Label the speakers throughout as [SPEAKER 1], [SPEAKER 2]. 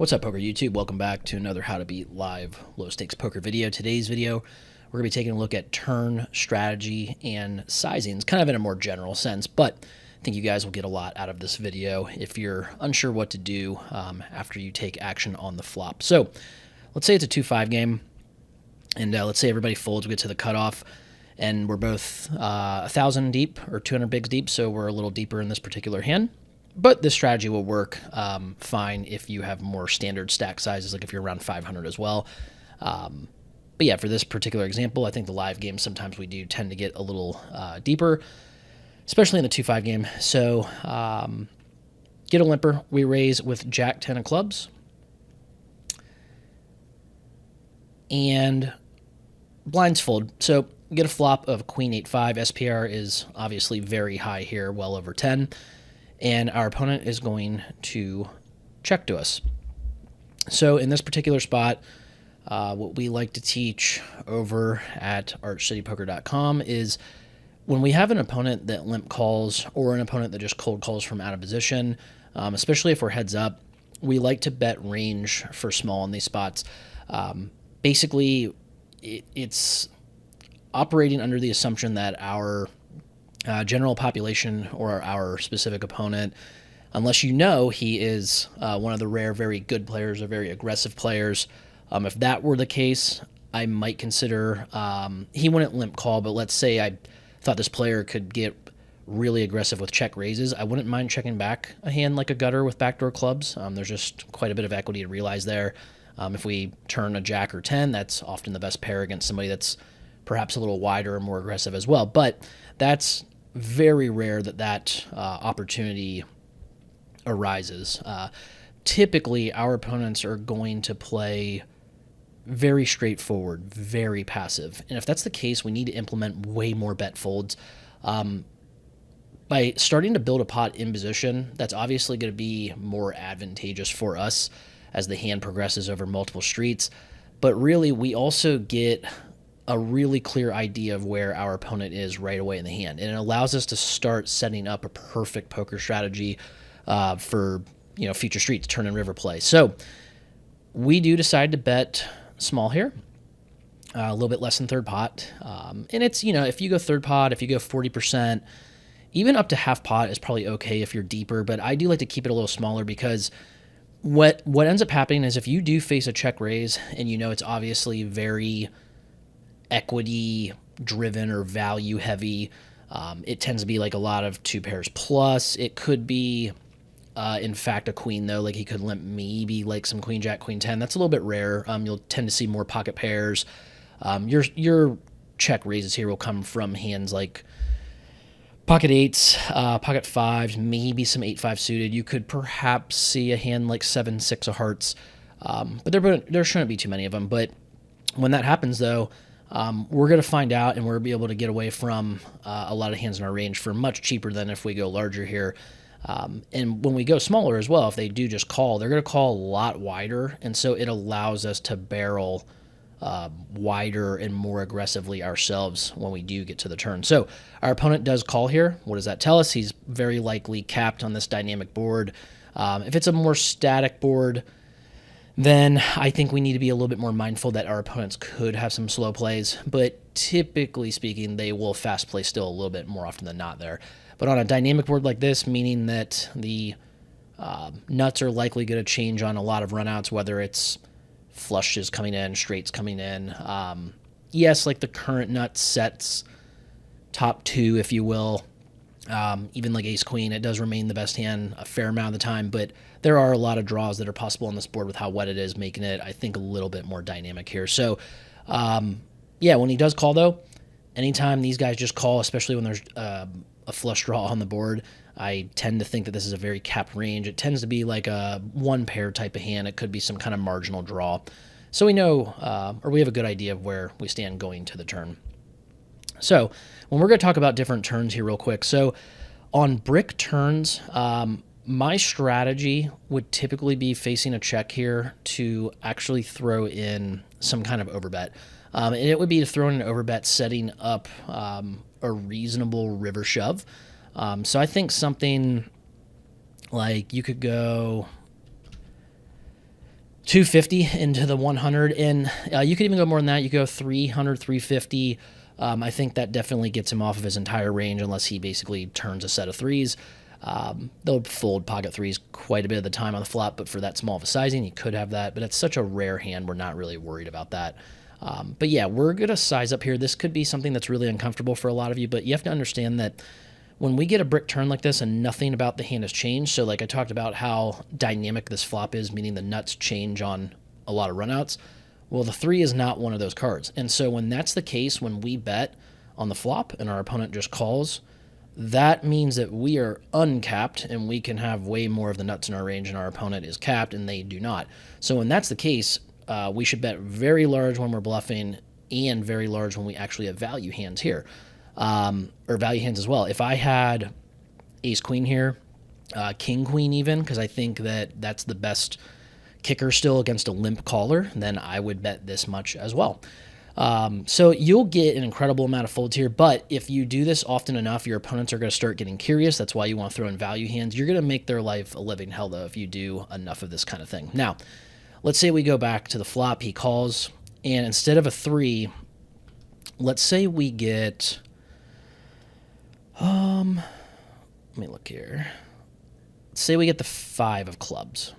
[SPEAKER 1] What's up, Poker YouTube? Welcome back to another How to Beat Live Low Stakes Poker video. Today's video, we're going to be taking a look at turn strategy and sizings, kind of in a more general sense, but I think you guys will get a lot out of this video if you're unsure what to do after you take action on the flop. So let's say it's a 2-5 game, and let's say everybody folds, we get to the cutoff, and we're both 1,000 deep or 200 bigs deep, so we're a little deeper in this particular hand. But this strategy will work fine if you have more standard stack sizes, like if you're around 500 as well. But yeah, for this particular example, I think the live games, sometimes we do tend to get a little deeper, especially in the 2-5 game. So get a limper. We raise with Jack 10 of clubs. And blinds fold. So get a flop of Queen 8-5. SPR is obviously very high here, well over 10. And our opponent is going to check to us. So in this particular spot, what we like to teach over at archcitypoker.com is when we have an opponent that limp calls or an opponent that just cold calls from out of position, especially if we're heads up, we like to bet range for small in these spots. Basically, it's operating under the assumption that our general population or our specific opponent, unless you know he is one of the rare very good players or very aggressive players, if that were the case, I might consider he wouldn't limp call, but let's say I thought this player could get really aggressive with check raises, I wouldn't mind checking back a hand like a gutter with backdoor clubs. There's just quite a bit of equity to realize there. If we turn a jack or 10, that's often the best pair against somebody that's perhaps a little wider and more aggressive as well. But that's very rare that opportunity arises. Typically, our opponents are going to play very straightforward, very passive. And if that's the case, we need to implement way more bet folds. By starting to build a pot in position, that's obviously going to be more advantageous for us as the hand progresses over multiple streets. But really, we also get a really clear idea of where our opponent is right away in the hand. And it allows us to start setting up a perfect poker strategy for future streets, turn and river play. So we do decide to bet small here, a little bit less than third pot. And it's, if you go third pot, if you go 40%, even up to half pot is probably okay if you're deeper. But I do like to keep it a little smaller because what ends up happening is if you do face a check raise and it's obviously very equity driven or value heavy, it tends to be like a lot of 2 pairs plus. It could be in fact a queen though, like he could limp maybe like some queen jack, queen 10. That's a little bit rare. You'll tend to see more pocket pairs. Your check raises here will come from hands like pocket 8s, pocket 5s, maybe some 8-5 suited. You could perhaps see a hand like 7-6 of hearts, but there shouldn't be too many of them. But when that happens though, we're going to find out, and we'll be able to get away from a lot of hands in our range for much cheaper than if we go larger here. And when we go smaller as well, if they do just call, they're going to call a lot wider, and so it allows us to barrel wider and more aggressively ourselves when we do get to the turn. So our opponent does call here. What does that tell us? He's very likely capped on this dynamic board. If it's a more static board, then I think we need to be a little bit more mindful that our opponents could have some slow plays, but typically speaking, they will fast play still a little bit more often than not there. But on a dynamic board like this, meaning that the nuts are likely going to change on a lot of runouts, whether it's flushes coming in, straights coming in. Yes, like the current nut sets top 2, if you will. Even like ace queen, it does remain the best hand a fair amount of the time, but there are a lot of draws that are possible on this board with how wet it is, making it, I think, a little bit more dynamic here. So, yeah, when he does call, though, anytime these guys just call, especially when there's a flush draw on the board, I tend to think that this is a very capped range. It tends to be like a 1 pair type of hand. It could be some kind of marginal draw. So we know, or we have a good idea of where we stand going to the turn. So when we're going to talk about different turns here real quick. So on brick turns, my strategy would typically be facing a check here to actually throw in some kind of overbet. And it would be to throw in an overbet setting up a reasonable river shove. So I think something like you could go 250 into the 100, and you could even go more than that. You go 300, 350. I think that definitely gets him off of his entire range unless he basically turns a set of threes. They'll fold pocket threes quite a bit of the time on the flop, but for that small of a sizing, you could have that. But it's such a rare hand, we're not really worried about that. But yeah, we're going to size up here. This could be something that's really uncomfortable for a lot of you, but you have to understand that when we get a brick turn like this and nothing about the hand has changed, so like I talked about how dynamic this flop is, meaning the nuts change on a lot of runouts, well, the 3 is not one of those cards. And so when that's the case, when we bet on the flop and our opponent just calls, that means that we are uncapped and we can have way more of the nuts in our range and our opponent is capped and they do not. So when that's the case, we should bet very large when we're bluffing and very large when we actually have value hands here. Or value hands as well. If I had ace queen here, king queen even, because I think that that's the best kicker still against a limp caller, then I would bet this much as well. So you'll get an incredible amount of folds here, but if you do this often enough, your opponents are going to start getting curious. That's why you want to throw in value hands. You're going to make their life a living hell, though, if you do enough of this kind of thing. Now, let's say we go back to the flop. He calls, and instead of a 3, let's say we get... let me look here. Let's say we get the 5 of clubs.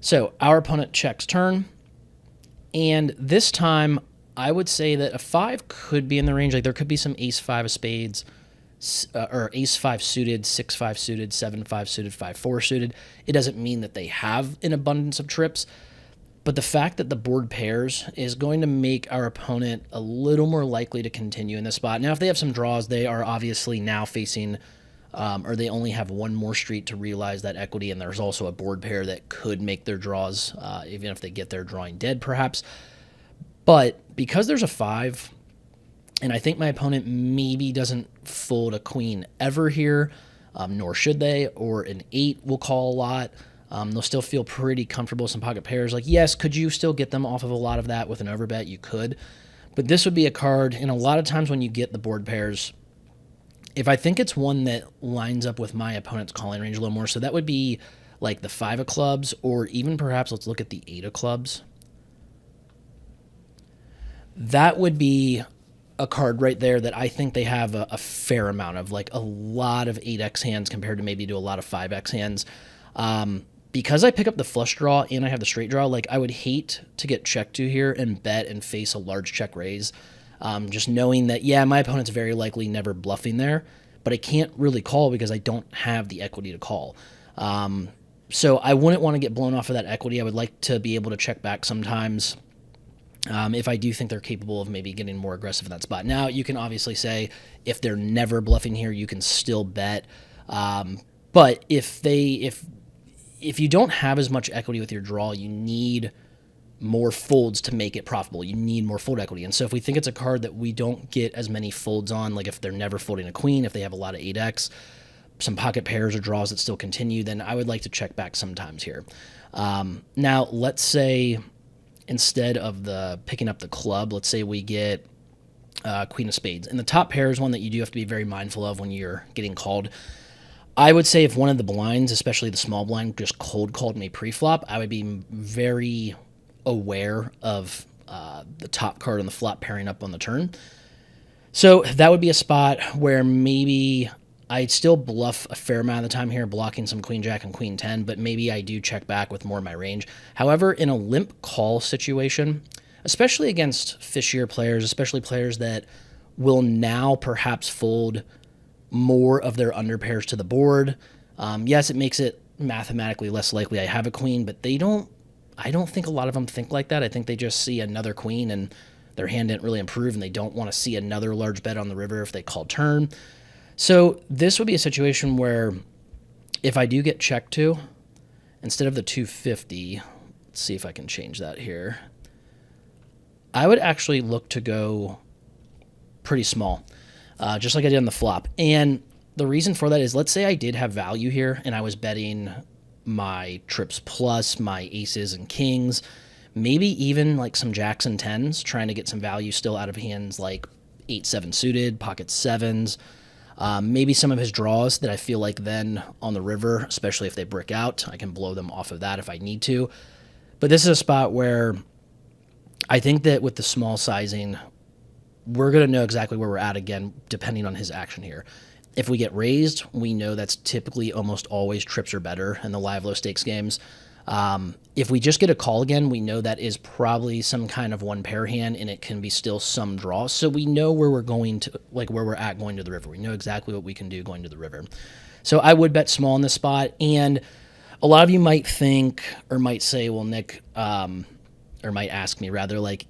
[SPEAKER 1] So our opponent checks turn, and this time I would say that a 5 could be in the range. Like there could be some ace-5 of spades, or ace-5 suited, 6-5 suited, 7-5 suited, 5-4 suited. It doesn't mean that they have an abundance of trips, but the fact that the board pairs is going to make our opponent a little more likely to continue in this spot. Now, if they have some draws, they are obviously now facing, or they only have one more street to realize that equity, and there's also a board pair that could make their draws, even if they get their drawing dead, perhaps. But because there's a 5, and I think my opponent maybe doesn't fold a queen ever here, nor should they, or an 8 will call a lot. They'll still feel pretty comfortable with some pocket pairs. Like, yes, could you still get them off of a lot of that with an overbet? You could. But this would be a card, and a lot of times when you get the board pairs, if I think it's one that lines up with my opponent's calling range a little more, so that would be like the 5 of clubs, or even perhaps let's look at the 8 of clubs. That would be a card right there that I think they have a fair amount of, like a lot of 8x hands compared to maybe to a lot of 5x hands. Because I pick up the flush draw and I have the straight draw, like I would hate to get checked to here and bet and face a large check raise. Just knowing that, yeah, my opponent's very likely never bluffing there, but I can't really call because I don't have the equity to call. So I wouldn't want to get blown off of that equity. I would like to be able to check back sometimes if I do think they're capable of maybe getting more aggressive in that spot. Now, you can obviously say if they're never bluffing here, you can still bet. But if you don't have as much equity with your draw, you need more folds to make it profitable. You need more fold equity. And so if we think it's a card that we don't get as many folds on, like if they're never folding a queen, if they have a lot of 8x, some pocket pairs or draws that still continue, then I would like to check back sometimes here. Now, let's say instead of the picking up the club, let's say we get queen of spades. And the top pair is one that you do have to be very mindful of when you're getting called. I would say if one of the blinds, especially the small blind, just cold called me pre-flop, I would be very aware of the top card on the flop pairing up on the turn. So that would be a spot where maybe I'd still bluff a fair amount of the time here, blocking some queen jack and queen 10, but maybe I do check back with more of my range. However, in a limp call situation, especially against fishier players, especially players that will now perhaps fold more of their underpairs to the board. Yes, it makes it mathematically less likely I have a queen, but I don't think a lot of them think like that. I think they just see another queen and their hand didn't really improve and they don't want to see another large bet on the river if they call turn. So this would be a situation where if I do get checked to, instead of the 250, let's see if I can change that here. I would actually look to go pretty small. Just like I did on the flop. And the reason for that is, let's say I did have value here and I was betting my trips plus, my aces and kings, maybe even like some jacks and tens, trying to get some value still out of hands like 8-7 suited, pocket sevens. Maybe some of his draws that I feel like then on the river, especially if they brick out, I can blow them off of that if I need to. But this is a spot where I think that with the small sizing, we're going to know exactly where we're at again, depending on his action here. If we get raised, we know that's typically almost always trips or better in the live low stakes games. If we just get a call again, we know that is probably some kind of one pair hand, and it can be still some draw. So we know where we're going to, like where we're at going to the river. We know exactly what we can do going to the river. So I would bet small in this spot. And a lot of you might think, or might say, well, Nick, or might ask me rather, like,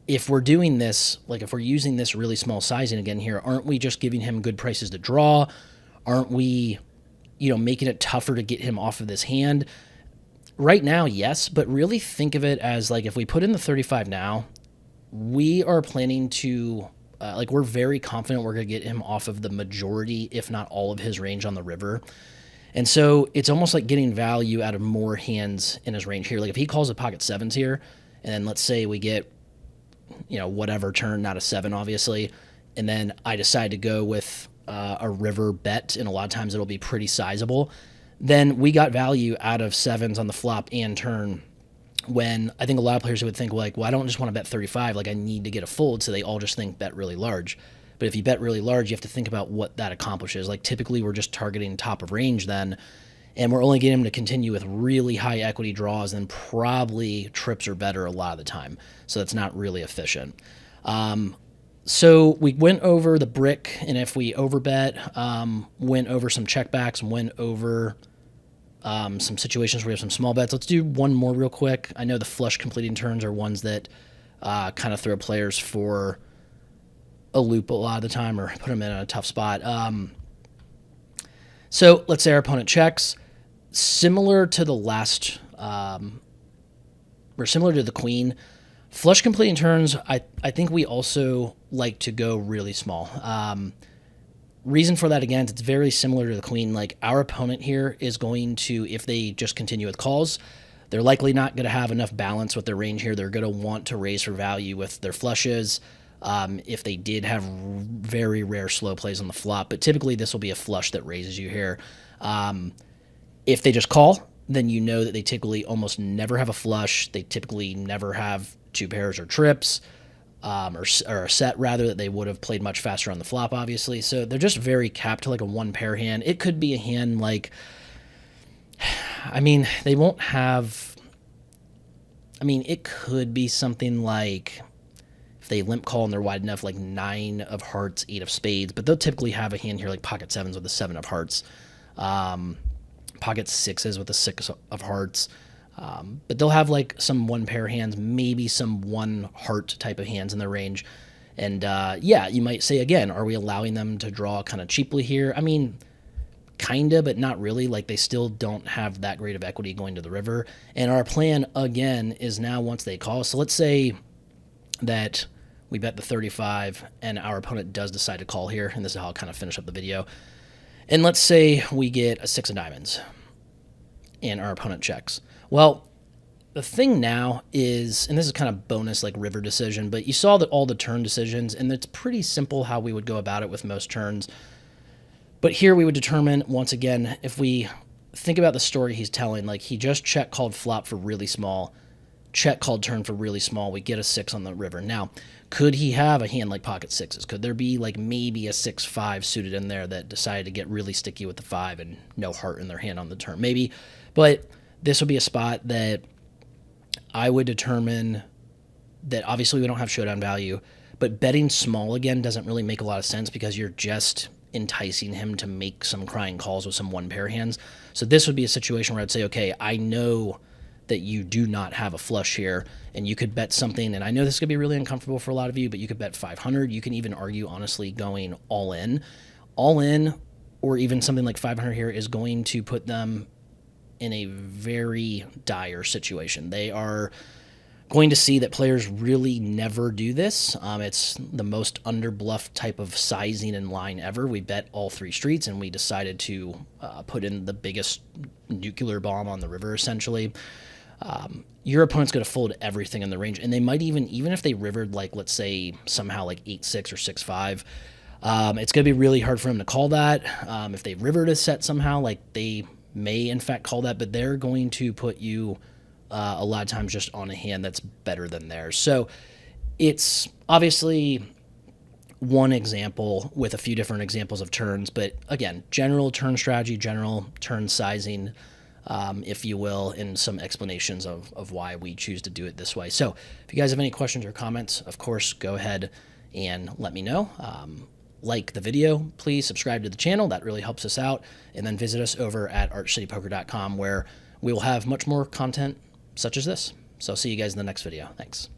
[SPEAKER 1] if we're doing this, like if we're using this really small sizing again here, aren't we just giving him good prices to draw? Aren't we, making it tougher to get him off of this hand? Right now, yes, but really think of it as like if we put in the 35 now, we are planning to, we're very confident we're going to get him off of the majority, if not all of his range on the river. And so it's almost like getting value out of more hands in his range here. Like if he calls a pocket sevens here, and then let's say we get, whatever turn, not a seven, obviously, and then I decide to go with a river bet, and a lot of times it'll be pretty sizable, then we got value out of sevens on the flop and turn, when I think a lot of players would think, like, well, I don't just want to bet 35, like I need to get a fold, so they all just think bet really large. But if you bet really large, you have to think about what that accomplishes. Like typically we're just targeting top of range then, and we're only getting him to continue with really high equity draws and probably trips or better a lot of the time. So that's not really efficient. So we went over the brick, and if we overbet, went over some checkbacks, went over some situations where we have some small bets. Let's do one more real quick. I know the flush completing turns are ones that kind of throw players for a loop a lot of the time or put them in a tough spot. So let's say our opponent checks. Similar to the last, or similar to the queen, flush completing turns, I think we also like to go really small. Reason for that, again, it's very similar to the queen. Like our opponent here is going to, if they just continue with calls, they're likely not going to have enough balance with their range here. They're going to want to raise for value with their flushes. If they did have very rare slow plays on the flop, but typically this will be a flush that raises you here. If they just call, then you know that they typically almost never have a flush. They typically never have two pairs or trips, or a set rather, that they would have played much faster on the flop, obviously. So they're just very capped to like a one pair hand. It could be a hand like, they won't have, it could be something like, if they limp call and they're wide enough, like 9 of hearts, 8 of spades, but they'll typically have a hand here like pocket sevens with a 7 of hearts, pocket sixes with a 6 of hearts, but they'll have like some one pair hands, maybe some one heart type of hands in their range. And you might say, again, are we allowing them to draw kind of cheaply here? Kinda, but not really. Like they still don't have that great of equity going to the river. And our plan, again, is now once they call, so let's say that we bet the 35 and our opponent does decide to call here, and this is how I'll kind of finish up the video. And let's say we get a 6 of diamonds and our opponent checks. Well, the thing now is, and this is kind of bonus like river decision, but you saw that all the turn decisions, and it's pretty simple how we would go about it with most turns. But here we would determine, once again, if we think about the story he's telling, like he just check called flop for really small, check called turn for really small, we get a 6 on the river. Now, could he have a hand like pocket sixes? Could there be like maybe a 6-5 suited in there that decided to get really sticky with the 5 and no heart in their hand on the turn? Maybe, but this would be a spot that I would determine that obviously we don't have showdown value, but betting small again doesn't really make a lot of sense because you're just enticing him to make some crying calls with some one pair hands. So this would be a situation where I'd say, okay, I know that you do not have a flush here, and you could bet something, and I know this could be really uncomfortable for a lot of you, but you could bet 500. You can even argue, honestly, going all in, or even something like 500 here is going to put them in a very dire situation. They are going to see that players really never do this. It's the most underbluff type of sizing and line ever. We bet all 3 streets, and we decided to put in the biggest nuclear bomb on the river, essentially. Your opponent's going to fold everything in the range, and they might even if they rivered, like, let's say somehow like 8-6 or 6-5, It's going to be really hard for him to call that. If they rivered a set somehow, like they may in fact call that, but they're going to put you a lot of times just on a hand that's better than theirs. So it's obviously one example with a few different examples of turns, but again, general turn strategy, general turn sizing, if you will, and some explanations of why we choose to do it this way. So if you guys have any questions or comments, of course, go ahead and let me know. Like the video, please subscribe to the channel. That really helps us out. And then visit us over at archcitypoker.com, where we will have much more content such as this. So I'll see you guys in the next video. Thanks.